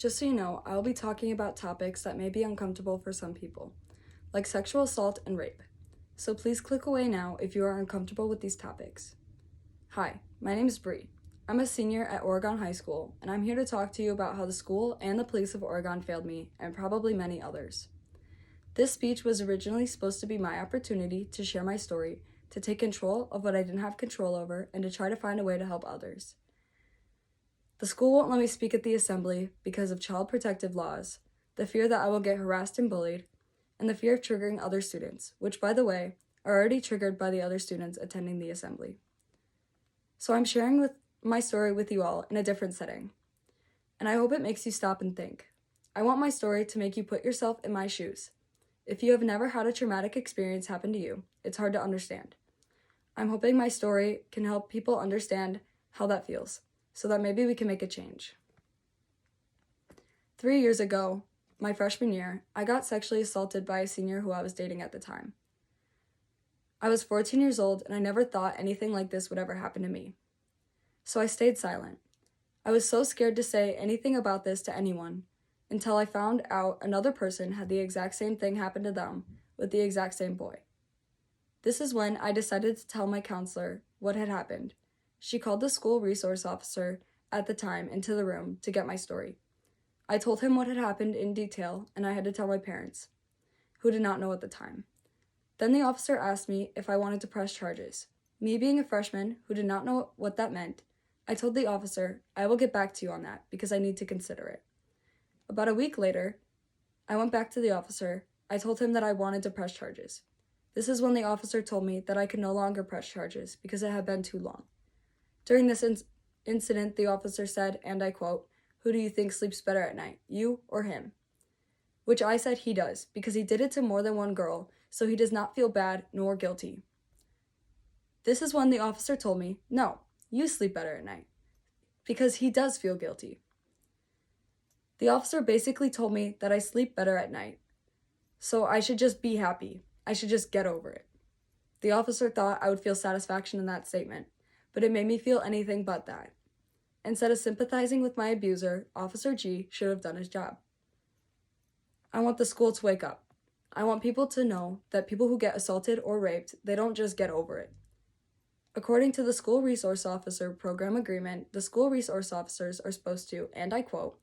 Just so you know, I will be talking about topics that may be uncomfortable for some people, like sexual assault and rape. So please click away now if you are uncomfortable with these topics. Hi, my name is Bree. I'm a senior at Oregon High School, and I'm here to talk to you about how the school and the police of Oregon failed me, and probably many others. This speech was originally supposed to be my opportunity to share my story, to take control of what I didn't have control over, and to try to find a way to help others. The school won't let me speak at the assembly because of child protective laws, the fear that I will get harassed and bullied, and the fear of triggering other students, which, by the way, are already triggered by the other students attending the assembly. So I'm sharing my story with you all in a different setting, and I hope it makes you stop and think. I want my story to make you put yourself in my shoes. If you have never had a traumatic experience happen to you, it's hard to understand. I'm hoping my story can help people understand how that feels, so that maybe we can make a change. 3 years ago, my freshman year, I got sexually assaulted by a senior who I was dating at the time. I was 14 years old, and I never thought anything like this would ever happen to me. So I stayed silent. I was so scared to say anything about this to anyone until I found out another person had the exact same thing happen to them with the exact same boy. This is when I decided to tell my counselor what had happened. She called the school resource officer at the time into the room to get my story. I told him what had happened in detail, and I had to tell my parents, who did not know at the time. Then the officer asked me if I wanted to press charges. Me being a freshman who did not know what that meant, I told the officer, I will get back to you on that because I need to consider it. About a week later, I went back to the officer. I told him that I wanted to press charges. This is when the officer told me that I could no longer press charges because it had been too long. During this incident, the officer said, and I quote, "Who do you think sleeps better at night, you or him?" Which I said he does, because he did it to more than one girl, so he does not feel bad nor guilty. This is when the officer told me, no, you sleep better at night, because he does feel guilty. The officer basically told me that I sleep better at night, so I should just be happy. I should just get over it. The officer thought I would feel satisfaction in that statement, but it made me feel anything but that. Instead of sympathizing with my abuser, Officer G should have done his job. I want the school to wake up. I want people to know that people who get assaulted or raped, they don't just get over it. According to the School Resource Officer Program Agreement, the school resource officers are supposed to, and I quote,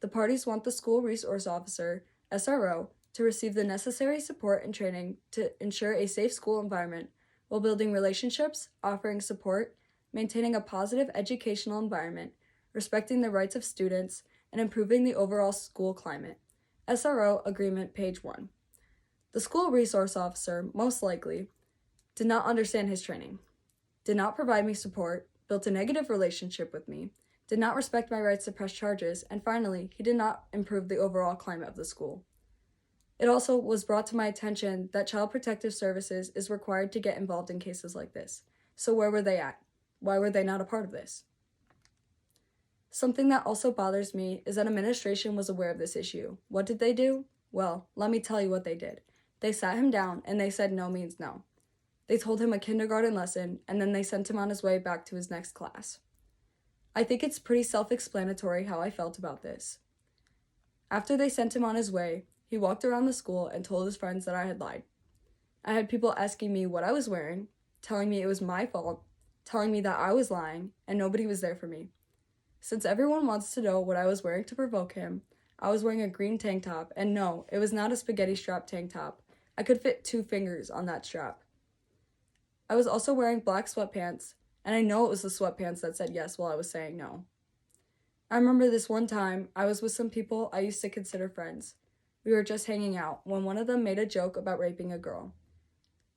"The parties want the school resource officer, SRO, to receive the necessary support and training to ensure a safe school environment while building relationships, offering support, maintaining a positive educational environment, respecting the rights of students, and improving the overall school climate." SRO Agreement, page 1. The school resource officer, most likely, did not understand his training, did not provide me support, built a negative relationship with me, did not respect my rights to press charges, and finally, he did not improve the overall climate of the school. It also was brought to my attention that Child Protective Services is required to get involved in cases like this. So where were they at? Why were they not a part of this? Something that also bothers me is that administration was aware of this issue. What did they do? Well, let me tell you what they did. They sat him down and they said no means no. They told him a kindergarten lesson, and then they sent him on his way back to his next class. I think it's pretty self-explanatory how I felt about this. After they sent him on his way, he walked around the school and told his friends that I had lied. I had people asking me what I was wearing, telling me it was my fault, telling me that I was lying, and nobody was there for me. Since everyone wants to know what I was wearing to provoke him, I was wearing a green tank top, and no, it was not a spaghetti strap tank top. I could fit 2 fingers on that strap. I was also wearing black sweatpants, and I know it was the sweatpants that said yes while I was saying no. I remember this one time I was with some people I used to consider friends. We were just hanging out when one of them made a joke about raping a girl.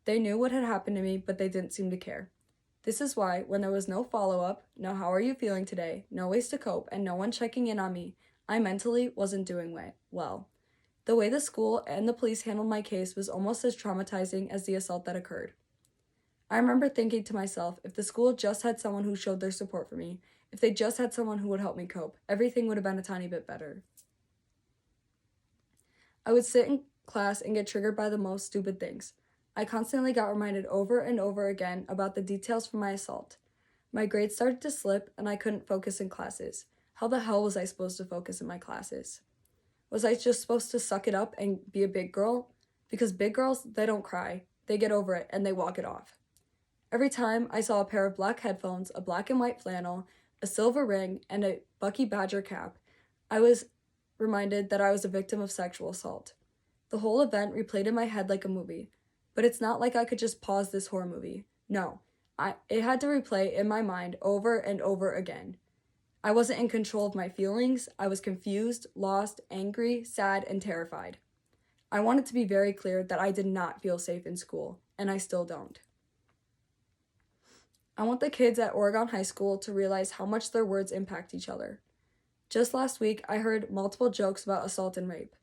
They knew what had happened to me, but they didn't seem to care. This is why, when there was no follow-up, no how are you feeling today, no ways to cope, and no one checking in on me, I mentally wasn't doing well. The way the school and the police handled my case was almost as traumatizing as the assault that occurred. I remember thinking to myself, if the school just had someone who showed their support for me, if they just had someone who would help me cope, everything would have been a tiny bit better. I would sit in class and get triggered by the most stupid things. I constantly got reminded over and over again about the details from my assault. My grades started to slip and I couldn't focus in classes. How the hell was I supposed to focus in my classes? Was I just supposed to suck it up and be a big girl? Because big girls, they don't cry. They get over it and they walk it off. Every time I saw a pair of black headphones, a black and white flannel, a silver ring, and a Bucky Badger cap, I was reminded that I was a victim of sexual assault. The whole event replayed in my head like a movie, but it's not like I could just pause this horror movie. No, it had to replay in my mind over and over again. I wasn't in control of my feelings. I was confused, lost, angry, sad, and terrified. I wanted to be very clear that I did not feel safe in school, and I still don't. I want the kids at Oregon High School to realize how much their words impact each other. Just last week, I heard multiple jokes about assault and rape.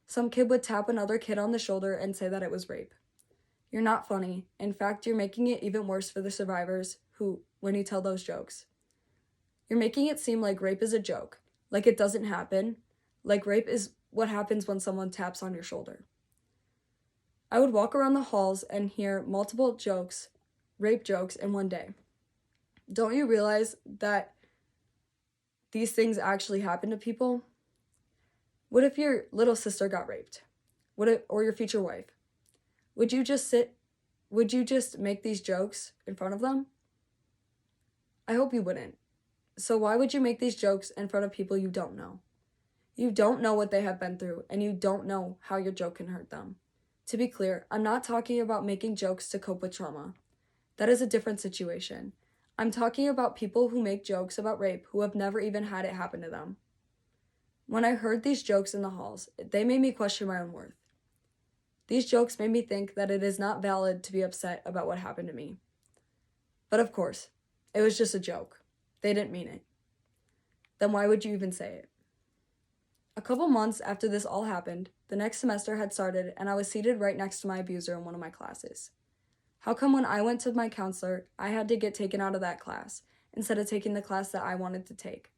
Some kid would tap another kid on the shoulder and say that it was rape. You're not funny. In fact, you're making it even worse for the survivors when you tell those jokes. You're making it seem like rape is a joke, like it doesn't happen, like rape is what happens when someone taps on your shoulder. I would walk around the halls and hear multiple jokes, rape jokes, in one day. Don't you realize that these things actually happen to people? What if your little sister got raped? Or your future wife? Would you just make these jokes in front of them? I hope you wouldn't. So why would you make these jokes in front of people you don't know? You don't know what they have been through, and you don't know how your joke can hurt them. To be clear, I'm not talking about making jokes to cope with trauma. That is a different situation. I'm talking about people who make jokes about rape who have never even had it happen to them. When I heard these jokes in the halls, they made me question my own worth. These jokes made me think that it is not valid to be upset about what happened to me. But of course, it was just a joke. They didn't mean it. Then why would you even say it? A couple months after this all happened, the next semester had started and I was seated right next to my abuser in one of my classes. How come when I went to my counselor, I had to get taken out of that class instead of taking the class that I wanted to take?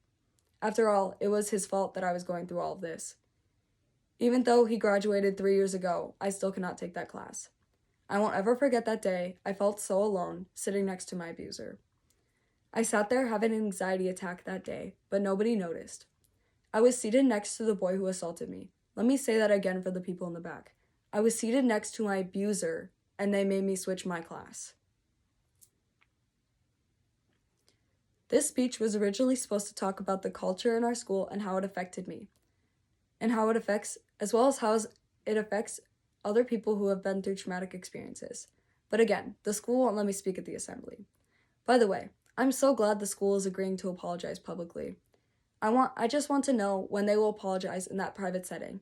After all, it was his fault that I was going through all of this. Even though he graduated 3 years ago, I still cannot take that class. I won't ever forget that day. I felt so alone, sitting next to my abuser. I sat there having an anxiety attack that day, but nobody noticed. I was seated next to the boy who assaulted me. Let me say that again for the people in the back. I was seated next to my abuser, and they made me switch my class. This speech was originally supposed to talk about the culture in our school and how it affected me, and how it affects, as well as how it affects other people who have been through traumatic experiences. But again, the school won't let me speak at the assembly. By the way, I'm so glad the school is agreeing to apologize publicly. I just want to know when they will apologize in that private setting.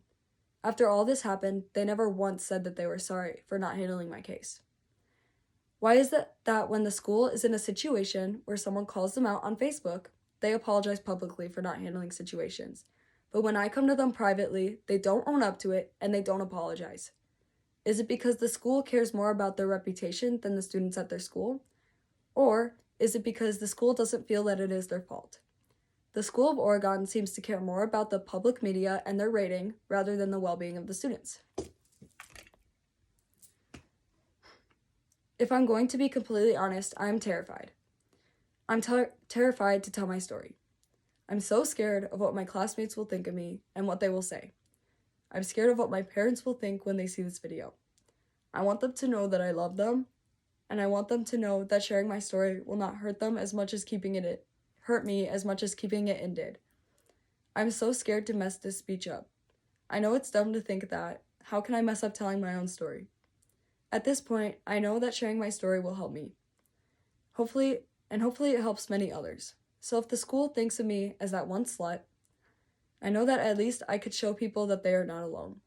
After all this happened, they never once said that they were sorry for not handling my case. Why is it that when the school is in a situation where someone calls them out on Facebook, they apologize publicly for not handling situations, but when I come to them privately, they don't own up to it and they don't apologize? Is it because the school cares more about their reputation than the students at their school? Or is it because the school doesn't feel that it is their fault? The School of Oregon seems to care more about the public media and their rating rather than the well-being of the students. If I'm going to be completely honest, I'm terrified. I'm terrified to tell my story. I'm so scared of what my classmates will think of me and what they will say. I'm scared of what my parents will think when they see this video. I want them to know that I love them, and I want them to know that sharing my story will not hurt them as much as hurt me as much as keeping it in did. I'm so scared to mess this speech up. I know it's dumb to think that. How can I mess up telling my own story? At this point, I know that sharing my story will help me. Hopefully it helps many others. So if the school thinks of me as that one slut, I know that at least I could show people that they are not alone.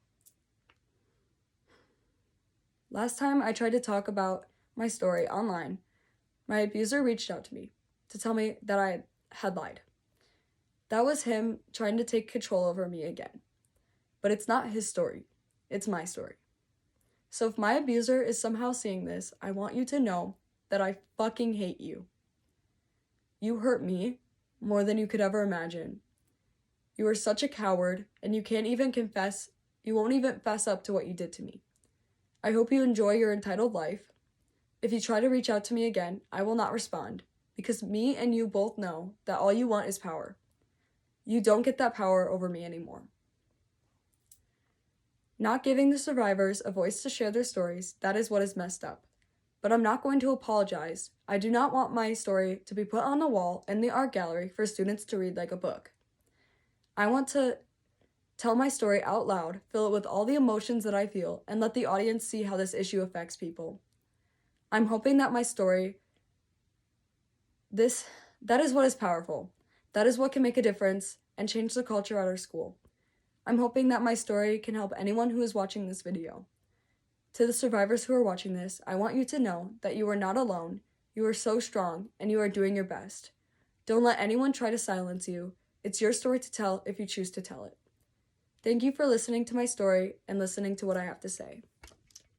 Last time I tried to talk about my story online, my abuser reached out to me to tell me that I had lied. That was him trying to take control over me again. But it's not his story. It's my story. So if my abuser is somehow seeing this, I want you to know that I fucking hate you. You hurt me more than you could ever imagine. You are such a coward, and you won't even fess up to what you did to me. I hope you enjoy your entitled life. If you try to reach out to me again, I will not respond, because me and you both know that all you want is power. You don't get that power over me anymore. Not giving the survivors a voice to share their stories, that is what is messed up. But I'm not going to apologize. I do not want my story to be put on a wall in the art gallery for students to read like a book. I want to tell my story out loud, fill it with all the emotions that I feel, and let the audience see how this issue affects people. I'm hoping that my story, that is what is powerful. That is what can make a difference and change the culture at our school. I'm hoping that my story can help anyone who is watching this video. To the survivors who are watching this, I want you to know that you are not alone, you are so strong, and you are doing your best. Don't let anyone try to silence you. It's your story to tell if you choose to tell it. Thank you for listening to my story and listening to what I have to say.